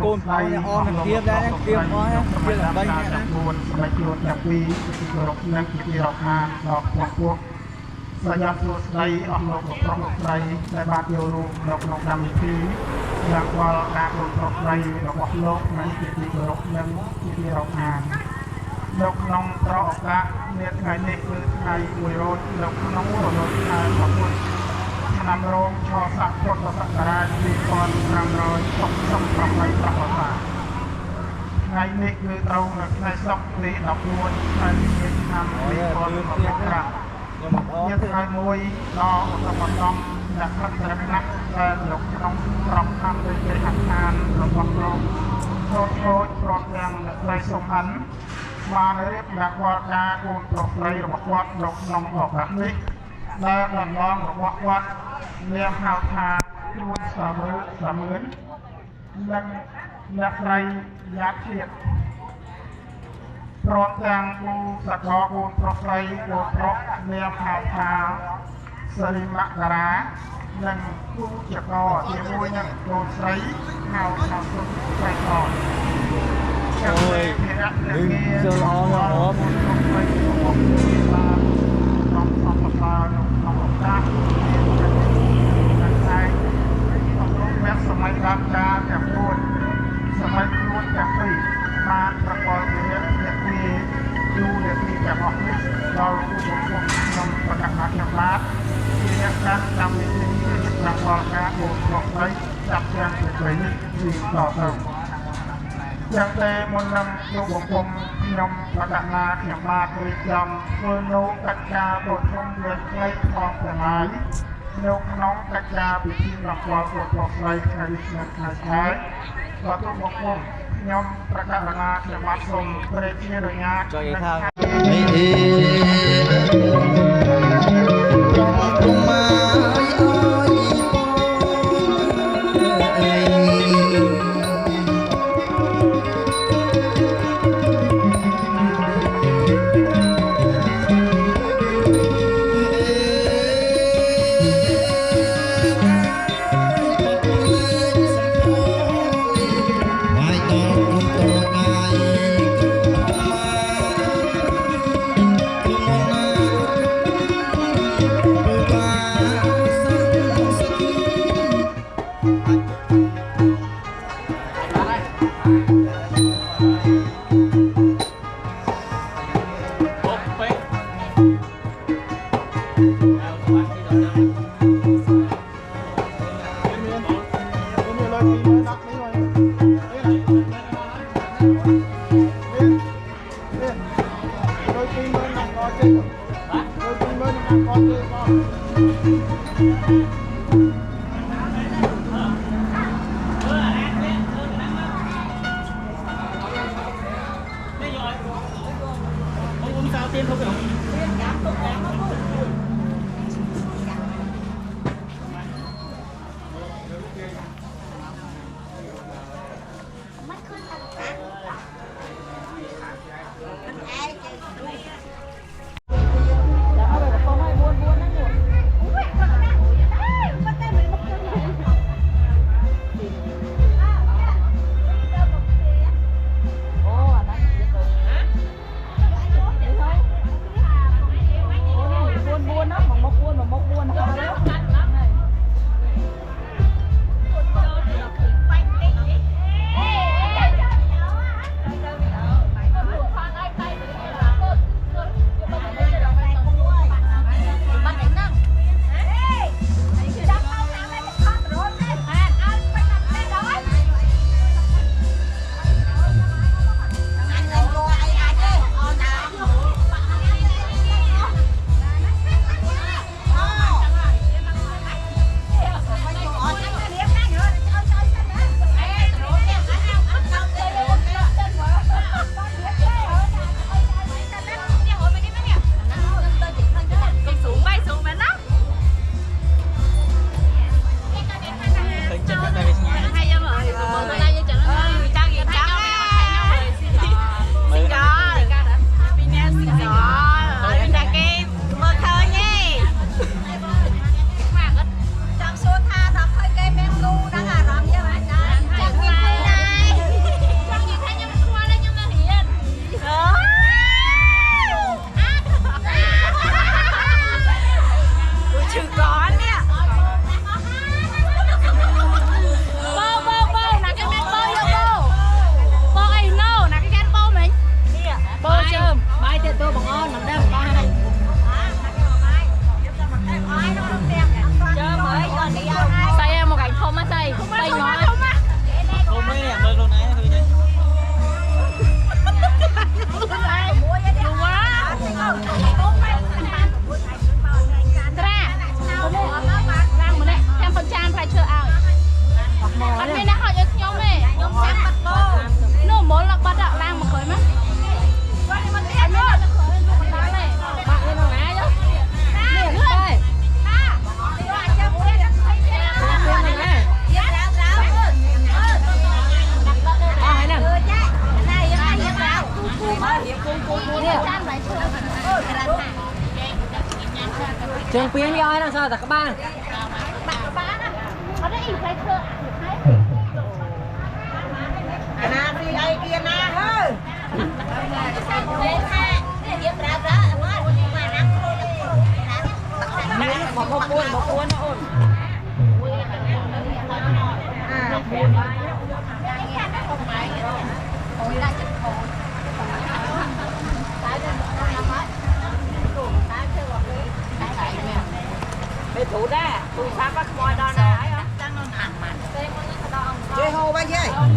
cô phải on kia đấy kia có kia là bay nhé sมัយជួនទាំងពីរគោរពនិងជាទីរាប់អានដល់ចំពោះសញ្ញាសួស្ដីអស់លោកប្រុសស្រីដែលបានចូលរួមនៅក្នុងកម្មវិធីយ៉ាងវល់ការគោរពប្រុសស្រីរបស់លោកនិងជាទីគោរពនិងជាទីរាប់អាននៅក្នុងប្រឱកាសនាថ្ងៃនេះគឺថ្ងៃ100នៅក្នុងរដូវកាលរបស់ឆ្នាំរោងឆស័កពុទ្ធសករាជ2568ថ្ងៃនេះគឺត្រូវនៅថ្ងៃសុក្រទី14ខែវិច្ឆិកាឆ្នាំ2025ជាថ្ងៃមួយដ៏ឧត្តមឧត្តមដែលខិតត្រឹមណាស់ដែលនៅក្នុងក្រុមអន្តរជាតិអាខានរបស់លោកចូលចូលព្រមទាំងអ្នកស្រីសុំអិនបានរៀបដាក់វត្តការគូនប្រុសស្រីរបស់គាត់នៅក្នុងឱកាសនេះដែលដំណងរបស់គាត់មានហៅថាជួនសាមឿននិងអ្នកស្រីយ៉ាត់ជាតិព្រមទាំងគូសកលគូនប្រុសស្រីគូប្រុសមានហៅថាសិរិមករានិងគូចកជាមួយនឹងកូនស្រីហៅថាសុខស្រីកôi đứng chưa lo mà ốmសម័យដើមការទាំង4សម័យខ្លួនទាំងពីរបានប្រកបជាអ្នកទីយូរអ្នកទីទាំងអស់នេះដល់ឧបករណ៍ក្នុងបដិបត្តិបាទជាអ្នកកាន់កម្មវិធីប្រកបការគោរពស្រីចាប់ទាំងពីនេះទីតទៅយ៉ាងតែមុននឹងលោកបង្គំខ្ញុំបដិណាខ្ញុំបាទរៀបចំធ្វើនូវកិច្ចការប្រជុំលើផ្នែកផងទាំងឡាយនៅក្នុងកិច្ចការពិធីប្រគល់ពលរដ្ឋស្រីថ្ងៃនេះថ្ងៃស្អែកបាទលោកបង្គំខ្ញុំប្រកាសណាខ្ញុំបាទសូមព្រះជារញ្ញាចុយថា Trường Pien đi ơi, làm sao ta các bạn? Có đấy phải thưa. Na đi ai kia na hơi. Một cuốn nó ổn. Để thủ ra, thủ sát bắt coi đó này á. Chơi hồ bao nhiêu?